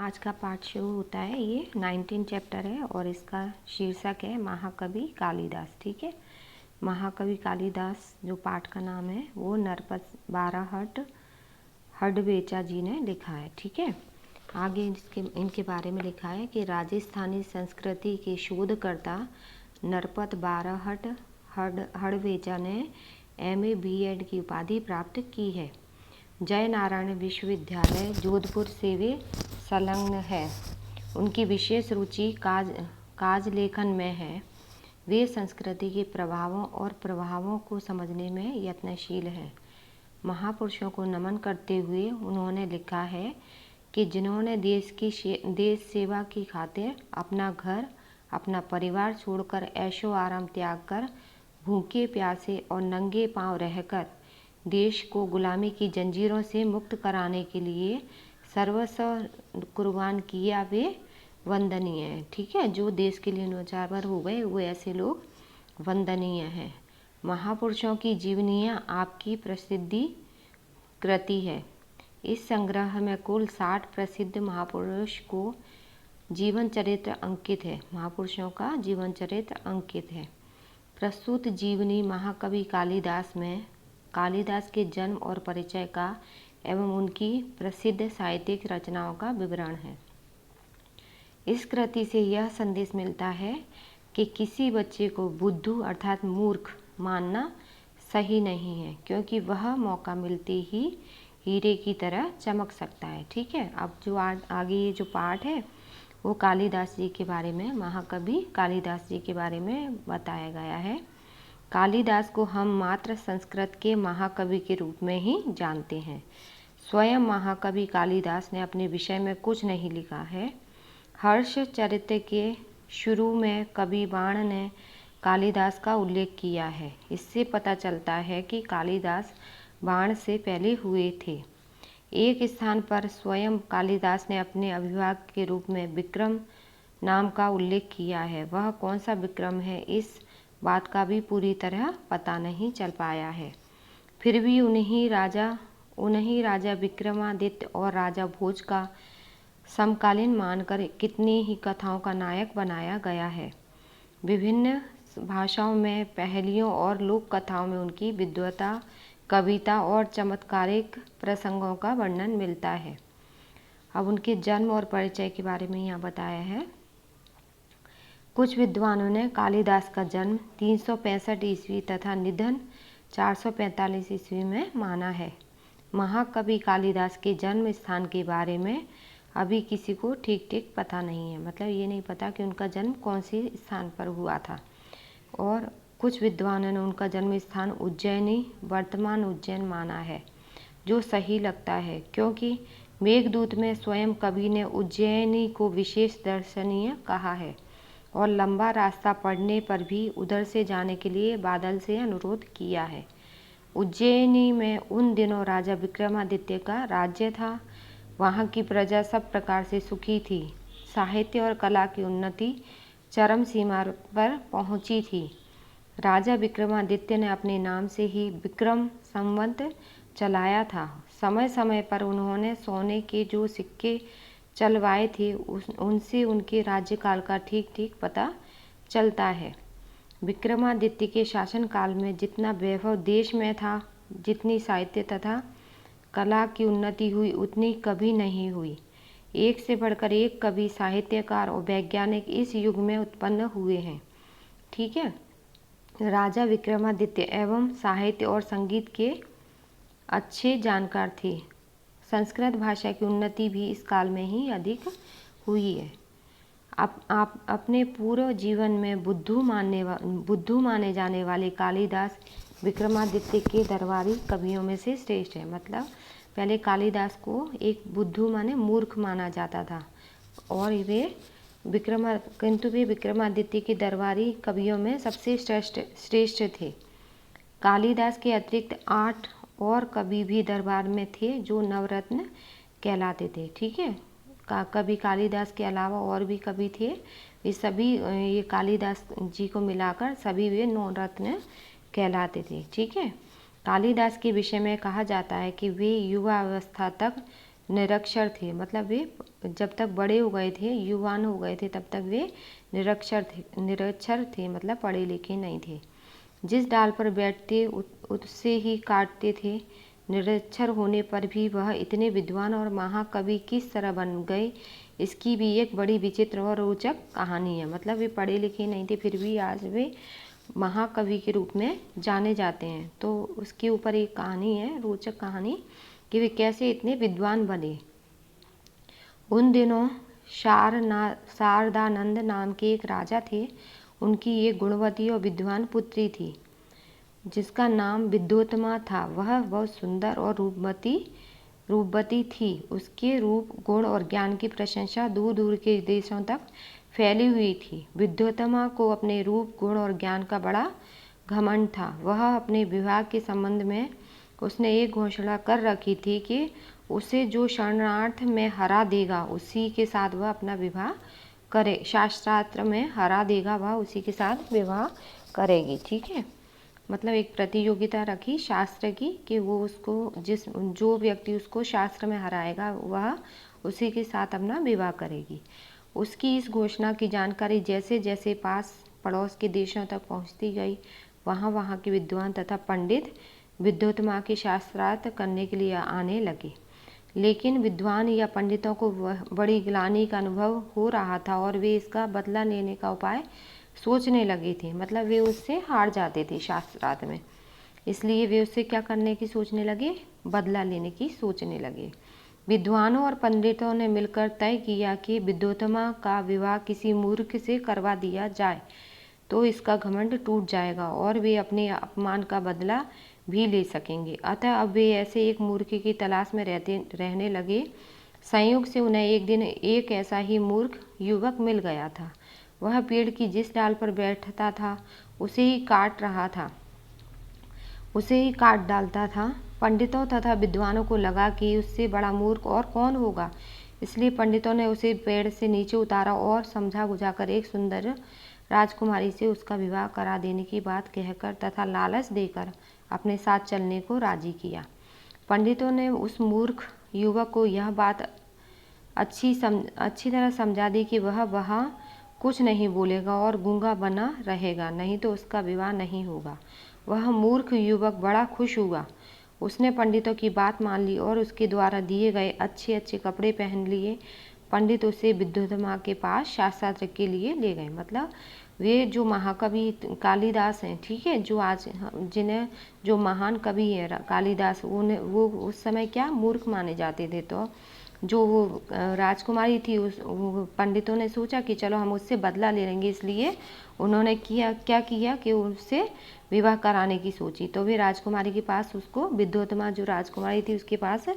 आज का पाठ शुरू होता है। ये 19 चैप्टर है और इसका शीर्षक है महाकवि कालिदास। ठीक है, महाकवि कालिदास जो पाठ का नाम है वो नरपत बाराहट हडवेचा जी ने लिखा है। ठीक है, आगे इनके बारे में लिखा है कि राजस्थानी संस्कृति के शोधकर्ता नरपत बाराहट हडवेचा ने MA BEd की उपाधि प्राप्त की है। जय नारायण विश्वविद्यालय जोधपुर से वे संलग्न है। उनकी विशेष रुचि काज लेखन में है। वे संस्कृति के प्रभावों और प्रभावों को समझने में यत्नशील हैं। महापुरुषों को नमन करते हुए उन्होंने लिखा है कि जिन्होंने देश सेवा की खातिर अपना घर अपना परिवार छोड़कर ऐशो आराम त्याग कर भूखे प्यासे और नंगे पांव रहकर देश को गुलामी की जंजीरों से मुक्त कराने के लिए सर्वस्व कुर्बान किया, वे वंदनीय हैं। ठीक है, जो देश के लिए न्योछावर हो गए वो ऐसे लोग वंदनीय हैं। महापुरुषों की जीवनियाँ आपकी प्रसिद्धि कृति है। इस संग्रह में कुल 60 प्रसिद्ध महापुरुष को जीवन चरित्र अंकित है। महापुरुषों का जीवन चरित्र अंकित है। प्रस्तुत जीवनी महाकवि कालिदास में कालिदास के जन्म और परिचय का एवं उनकी प्रसिद्ध साहित्यिक रचनाओं का विवरण है। इस कृति से यह संदेश मिलता है कि किसी बच्चे को बुद्धू अर्थात मूर्ख मानना सही नहीं है, क्योंकि वह मौका मिलते ही हीरे की तरह चमक सकता है। ठीक है, अब जो आगे ये जो पाठ है वो कालिदास जी के बारे में, महाकवि कालिदास जी के बारे में बताया गया है। कालिदास को हम मात्र संस्कृत के महाकवि के रूप में ही जानते हैं। स्वयं महाकवि कालिदास ने अपने विषय में कुछ नहीं लिखा है। हर्ष चरित्र के शुरू में कवि बाण ने कालिदास का उल्लेख किया है। इससे पता चलता है कि कालिदास बाण से पहले हुए थे। एक स्थान पर स्वयं कालिदास ने अपने अभिभावक के रूप में विक्रम नाम का उल्लेख किया है। वह कौन सा विक्रम है, इस बात का भी पूरी तरह पता नहीं चल पाया है। फिर भी उन्हीं राजा विक्रमादित्य और राजा भोज का समकालीन मानकर कितनी ही कथाओं का नायक बनाया गया है। विभिन्न भाषाओं में पहेलियों और लोक कथाओं में उनकी विद्वता, कविता और चमत्कारिक प्रसंगों का वर्णन मिलता है। अब उनके जन्म और परिचय के बारे में यहाँ बताया है। कुछ विद्वानों ने कालिदास का जन्म 365 ईस्वी तथा निधन 445 ईस्वी में माना है। महाकवि कालिदास के जन्म स्थान के बारे में अभी किसी को ठीक पता नहीं है, मतलब ये नहीं पता कि उनका जन्म कौन से स्थान पर हुआ था। और कुछ विद्वानों ने उनका जन्म स्थान उज्जैनी, वर्तमान उज्जैन माना है, जो सही लगता है, क्योंकि मेघदूत में स्वयं कवि ने उज्जैनी को विशेष दर्शनीय कहा है और लंबा रास्ता पड़ने पर भी उधर से जाने के लिए बादल से अनुरोध किया है। उज्जैनी में उन दिनों राजा विक्रमादित्य का राज्य था। वहाँ की प्रजा सब प्रकार से सुखी थी। साहित्य और कला की उन्नति चरम सीमा पर पहुँची थी। राजा विक्रमादित्य ने अपने नाम से ही विक्रम संवत चलाया था। समय समय पर उन्होंने सोने के जो सिक्के चलवाए थे उनसे उनके राज्यकाल का ठीक पता चलता है। विक्रमादित्य के शासनकाल में जितना वैभव देश में था, जितनी साहित्य तथा कला की उन्नति हुई, उतनी कभी नहीं हुई। एक से बढ़कर एक कवि, साहित्यकार और वैज्ञानिक इस युग में उत्पन्न हुए हैं। ठीक है, राजा विक्रमादित्य एवं साहित्य और संगीत के अच्छे जानकार थे। संस्कृत भाषा की उन्नति भी इस काल में ही अधिक हुई है। आप अपने पूर्व जीवन में बुद्धू माने जाने वाले कालिदास विक्रमादित्य के दरबारी कवियों में से श्रेष्ठ है। मतलब पहले कालिदास को एक बुद्धू माने मूर्ख माना जाता था और किंतु वे विक्रमादित्य के दरबारी कवियों में सबसे श्रेष्ठ थे। कालिदास के अतिरिक्त 8 और कवि भी दरबार में थे जो नवरत्न कहलाते थे। ठीक है, कवि कालिदास के अलावा और भी कवि थे, वे सभी ये कालिदास जी को मिलाकर सभी वे नवरत्न कहलाते थे। ठीक है, कालिदास के विषय में कहा जाता है कि वे युवा अवस्था तक निरक्षर थे, मतलब वे जब तक बड़े हो गए थे, युवान हो गए थे, तब तक वे निरक्षर थे, मतलब पढ़े लिखे नहीं थे। जिस डाल पर बैठते उससे ही काटते थे। निरक्षर होने पर भी वह इतने विद्वान और महाकवि किस तरह बन गए, इसकी भी एक बड़ी विचित्र और रोचक कहानी है। मतलब वे पढ़े लिखे नहीं थे, फिर भी आज वे महाकवि के रूप में जाने जाते हैं। तो उसके ऊपर एक कहानी है, रोचक कहानी, कि वे कैसे इतने विद्वान बने। उन दिनों शारदानंद नाम के एक राजा थे। उनकी एक गुणवती और विद्वान पुत्री थी जिसका नाम विद्योत्तमा था। वह बहुत सुंदर और रूपवती थी। उसके रूप, गुण और ज्ञान की प्रशंसा दूर दूर के देशों तक फैली हुई थी। विद्योत्तमा को अपने रूप, गुण और ज्ञान का बड़ा घमंड था। वह अपने विवाह के संबंध में उसने एक घोषणा कर रखी थी कि उसे जो शरणार्थ में हरा देगा उसी के साथ वह अपना विवाह करे। शास्त्रार्थ में हरा देगा वह उसी के साथ विवाह करेगी। ठीक है, मतलब एक प्रतियोगिता रखी शास्त्र की कि वो उसको जो व्यक्ति उसको शास्त्र में हराएगा वह उसी के साथ अपना विवाह करेगी। उसकी इस घोषणा की जानकारी जैसे जैसे पास पड़ोस के देशों तक पहुंचती गई, वहाँ वहाँ के विद्वान तथा पंडित विद्योत्तमा के शास्त्रार्थ करने के लिए आने लगे। लेकिन विद्वान या पंडितों को बड़ी ग्लानि का अनुभव हो रहा था और वे इसका बदला लेने का उपाय सोचने लगे थे। मतलब वे उससे हार जाते थे शास्त्रार्थ में, इसलिए वे उससे क्या करने की सोचने लगे, बदला लेने की सोचने लगे। विद्वानों और पंडितों ने मिलकर तय किया कि विद्योत्तमा का विवाह किसी मूर्ख से करवा दिया जाए तो इसका घमंड टूट जाएगा और वे अपने अपमान का बदला भी ले सकेंगे। अतः अब वे ऐसे एक मूर्ख की तलाश में रहने लगे। संयोग से उन्हें एक दिन एक ऐसा ही मूर्ख युवक मिल गया था। वह पेड़ की जिस डाल पर बैठता था उसे ही काट डालता था। पंडितों तथा विद्वानों को लगा कि उससे बड़ा मूर्ख और कौन होगा, इसलिए पंडितों ने उसे पेड़ से नीचे उतारा और समझा बुझाकर एक सुंदर राजकुमारी से उसका विवाह करा देने की बात कहकर तथा लालच देकर अपने साथ चलने को राजी किया। पंडितों ने उस मूर्ख युवक को यह बात अच्छी तरह समझा दी कि वह वहाँ कुछ नहीं बोलेगा और गूंगा बना रहेगा, नहीं तो उसका विवाह नहीं होगा। वह मूर्ख युवक बड़ा खुश हुआ। उसने पंडितों की बात मान ली और उसके द्वारा दिए गए अच्छे अच्छे कपड़े पहन लिए। पंडित उसे विद्योत्तमा के पास शास्त्रार्थ के लिए ले गए। मतलब वे जो महाकवि कालिदास हैं, ठीक है, जो महान कवि है कालिदास, वो उस समय क्या मूर्ख माने जाते थे। तो जो वो राजकुमारी थी, वो पंडितों ने सोचा कि चलो हम उससे बदला ले लेंगे, इसलिए उन्होंने क्या किया कि उससे विवाह कराने की सोची। तो वे राजकुमारी के पास उसको, विद्योत्तमा जो राजकुमारी थी उसके पास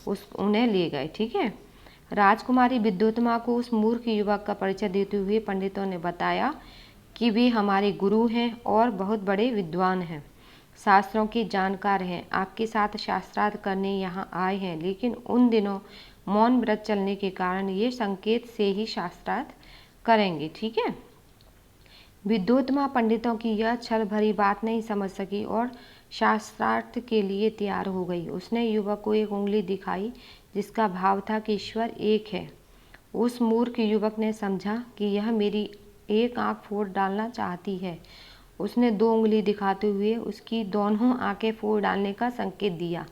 उन्हें ले गए। ठीक है, राजकुमारी विद्योत्तमा को उस मूर्ख युवक का परिचय देते हुए पंडितों ने बताया कि वे हमारे गुरु हैं और बहुत बड़े विद्वान हैं, शास्त्रों के जानकार हैं, आपके साथ शास्त्रार्थ करने यहाँ आए हैं। लेकिन उन दिनों मौन व्रत चलने के कारण ये संकेत से ही शास्त्रार्थ करेंगे। ठीक है, विद्योत्तमा पंडितों की यह छल भरी बात नहीं समझ सकी और शास्त्रार्थ के लिए तैयार हो गई। उसने युवक को एक उंगली दिखाई जिसका भाव था कि ईश्वर एक है। उस मूर्ख युवक ने समझा कि यह मेरी एक आंख फोड़ डालना चाहती है। उसने 2 उंगली दिखाते हुए उसकी दोनों आंखें फोड़ डालने का संकेत दिया।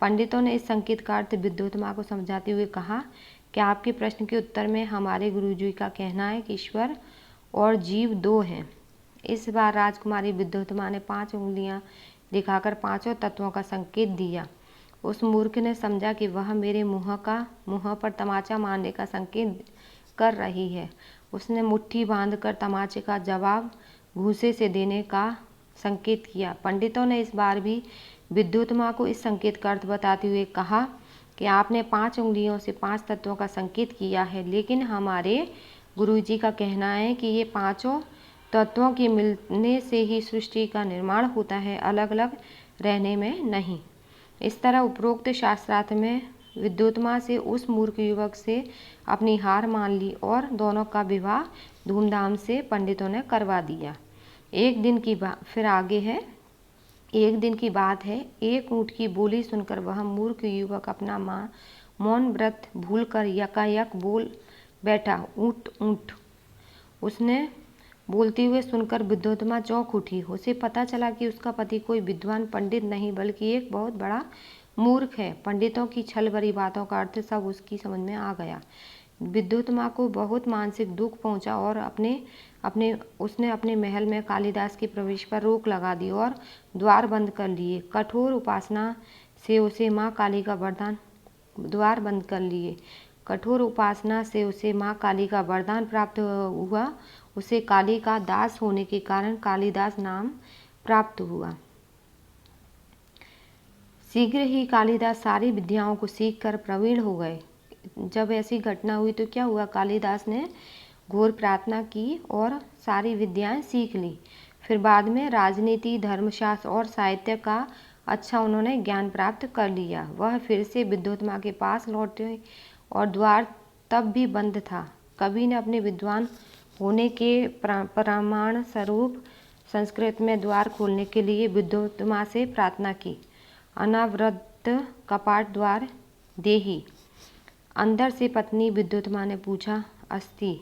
पंडितों ने इस संकेत का अर्थ विद्योत्तमा को समझाते हुए कहा कि आपके प्रश्न के उत्तर में हमारे गुरुजी का कहना है कि ईश्वर और जीव 2 हैं। इस बार राजकुमारी विद्योत्तमा ने 5 उंगलियां दिखाकर 5 तत्वों का संकेत दिया। उस मूर्ख ने समझा कि वह मेरे मुंह पर तमाचा मारने का संकेत कर रही है। उसने मुट्ठी बांधकर तमाचे का जवाब घूंसे से देने का संकेत किया। पंडितों ने इस बार भी विद्योत्तमा को इस संकेत का अर्थ बताते हुए कहा कि आपने 5 उंगलियों से 5 तत्वों का संकेत किया है, लेकिन हमारे गुरुजी का कहना है कि ये 5 तत्वों के मिलने से ही सृष्टि का निर्माण होता है, अलग अलग रहने में नहीं। इस तरह उपरोक्त शास्त्रार्थ में विद्योत्तमा से उस मूर्ख युवक से अपनी हार मान ली और दोनों का विवाह धूमधाम से पंडितों ने करवा दिया। एक दिन की बात है, एक ऊँट की बोली सुनकर वह मूर्ख युवक अपना मौन व्रत भूलकर यकायक बोल बैठा, ऊँट ऊँट। उसने बोलते हुए सुनकर विद्योत्तमा चौंक उठी। उसे पता चला कि उसका पति कोई विद्वान पंडित नहीं बल्कि एक बहुत बड़ा मूर्ख है। पंडितों की छल भरी बातों का अर्थ सब उसकी समझ में आ गया। विद्योत्तमा को बहुत मानसिक दुख पहुंचा और उसने अपने महल में कालिदास के प्रवेश पर रोक लगा दी और द्वार बंद कर लिए। कठोर उपासना से उसे माँ काली का वरदान द्वार बंद कर लिए। कठोर उपासना से उसे माँ काली का वरदान प्राप्त हुआ। उसे काली का दास होने के कारण कालिदास नाम प्राप्त हुआ। शीघ्र ही कालिदास सारी विद्याओं को सीखकर प्रवीण हो गए। जब ऐसी घटना हुई तो क्या हुआ, कालिदास ने घोर प्रार्थना की और सारी विद्याएं सीख ली। फिर बाद में राजनीति, धर्मशास्त्र और साहित्य का अच्छा उन्होंने ज्ञान प्राप्त कर लिया। वह फिर से विद्योत्तमा के पास लौटे और द्वार तब भी बंद था। कवि ने अपने विद्वान होने के प्रमाण स्वरूप संस्कृत में द्वार खोलने के लिए विद्योत्तमा से प्रार्थना की। अनावृत कपाट द्वार देहि। अंदर से पत्नी विद्योत्तमा ने पूछा, अस्ति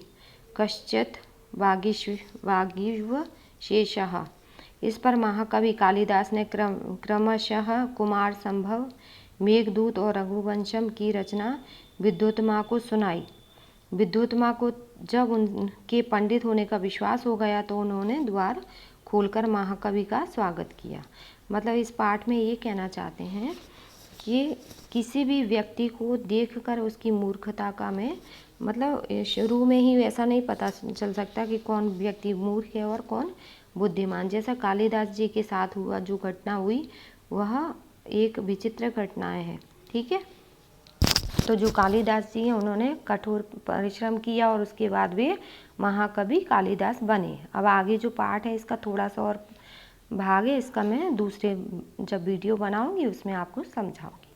कश्चित् वागीव शेषः। इस पर महाकवि कालिदास ने क्रमशः कुमार संभव, मेघदूत और रघुवंशम की रचना विद्योत्तमा को सुनाई। विद्योत्तमा को जब उनके पंडित होने का विश्वास हो गया तो उन्होंने द्वार खोलकर महाकवि का स्वागत किया। मतलब इस पाठ में ये कहना चाहते हैं कि किसी भी व्यक्ति को देखकर उसकी मूर्खता का मतलब शुरू में ही ऐसा नहीं पता चल सकता कि कौन व्यक्ति मूर्ख है और कौन बुद्धिमान। जैसा कालिदास जी के साथ हुआ, जो घटना हुई वह एक विचित्र घटनाएं है। ठीक है, तो जो कालिदास जी हैं उन्होंने कठोर परिश्रम किया और उसके बाद वे महाकवि कालिदास बने। अब आगे जो पाठ है इसका थोड़ा सा और भाग है, इसका मैं दूसरे जब वीडियो बनाऊंगी उसमें आपको समझाऊंगी।